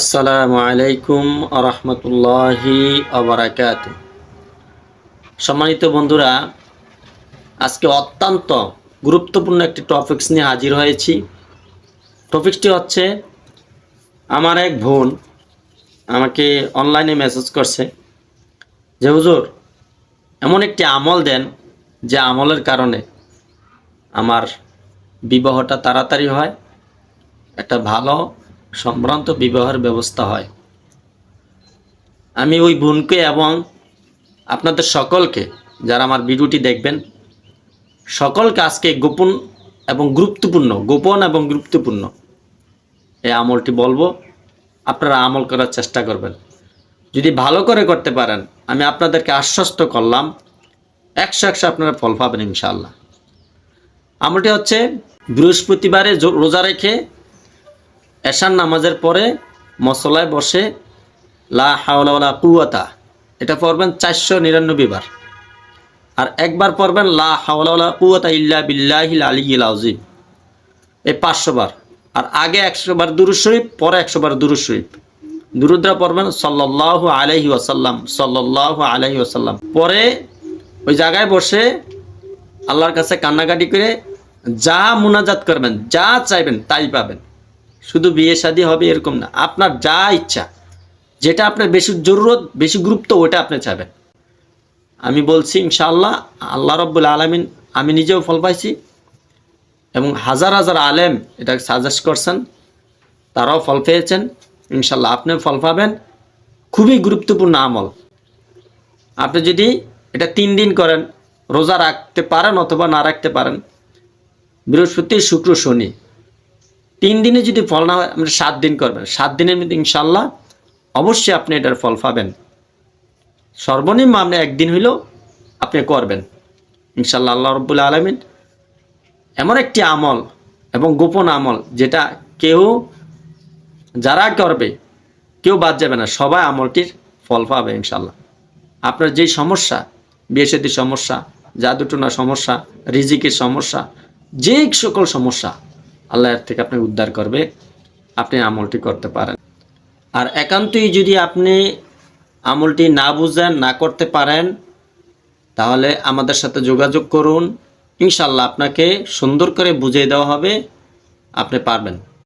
আসসালামু আলাইকুম আরহামতুল্লাহি আবরাকাতু। সম্মানিত বন্ধুরা, আজকে অত্যন্ত গুরুত্বপূর্ণ একটি টপিকস নিয়ে হাজির হয়েছি। টপিকসটি হচ্ছে, আমার এক বোন আমাকে অনলাইনে মেসেজ করছে যে হুজুর, এমন একটি আমল দেন যে আমলের কারণে আমার বিবাহটা তাড়াতাড়ি হয়, একটা ভালো সম্ভ্রান্ত বিবাহের ব্যবস্থা হয়। আমি ওই বোনকে এবং আপনাদের সকলকে, যারা আমার ভিডিওটি দেখবেন, সকলকে আজকে গোপন এবং গুরুত্বপূর্ণ এই আমলটি বলবো। আপনারা আমল করার চেষ্টা করবেন। যদি ভালো করে করতে পারেন, আমি আপনাদেরকে আশ্বস্ত করলাম 100 আপনারা ফল পাবেন ইনশাআল্লাহ। আমলটি হচ্ছে, বৃহস্পতিবারে রোজা রেখে এশার নামাজের পরে মসলায় বসে লা হাওলা ওয়ালা কুওয়াতা এটা পড়বেন 499 বার, আর একবার পড়বেন লা হাওলা ওয়ালা কুওয়াতা ইল্লা বিল্লাহিল আলিয়্যিল আযীম এই 500 বার, আর আগে 100 বার দুরূদ শরীফ, পরে 100 বার দুরূদ শরীফ। দুরূদটা পড়বেন সাল্লাল্লাহু আলাইহি ওয়াসাল্লাম। পরে ওই জায়গায় বসে আল্লাহর কাছে কান্নাকাটি করে যা মুনাজাত করবেন, যা চাইবেন তাই পাবেন। শুধু বিয়ে শাদী হবে এরকম না, আপনার যা ইচ্ছা, যেটা আপনার বেশি জরুরত, বেশি গুরুত্ব, ওটা আপনি চাইবেন। আমি বলছি ইনশাআল্লাহ, আল্লাহ রাব্বুল আলামিন, আমি নিজেও ফল পাইছি এবং হাজার হাজার আলেম এটা সাজেস্ট করছেন, তারাও ফল পেয়েছেন। ইনশাআল্লাহ আপনিও ফল পাবেন। খুবই গুরুত্বপূর্ণ আমল। আপনি যদি এটা 3 দিন করেন, রোজা রাখতে পারেন অথবা না রাখতে পারেন, বৃহস্পতি, শুক্র, শনি, 3 দিনে যদি ফল না হয়, আপনি 7 দিন করবেন। 7 দিনের মধ্যে ইনশাআল্লাহ অবশ্যই আপনি এটার ফল পাবেন। সর্বনিম্ন আপনি 1 দিন হইলেও আপনি করবেন ইনশাআল্লাহ। আল্লাহ রাব্বুল আলামিন এমন একটি আমল এবং গোপন আমল, যেটা যারা করবে কেউ বাদ যাবে না, সবাই আমলটির ফল পাবে ইনশাআল্লাহ। আপনার যেই সমস্যা, বিয়ে শাদীর সমস্যা, জাদুটোনা সমস্যা, রিজিকের সমস্যা, যে সকল সমস্যা, আল্লাহ এর থেকে আপনি উদ্ধার করবে। আপনি আমলটি করতে পারেন। আর একান্তই যদি আপনি আমলটি না বুঝেন, না করতে পারেন, তাহলে আমাদের সাথে যোগাযোগ করুন। ইনশাআল্লাহ আপনাকে সুন্দর করে বুঝিয়ে দেওয়া হবে, আপনি পারবেন।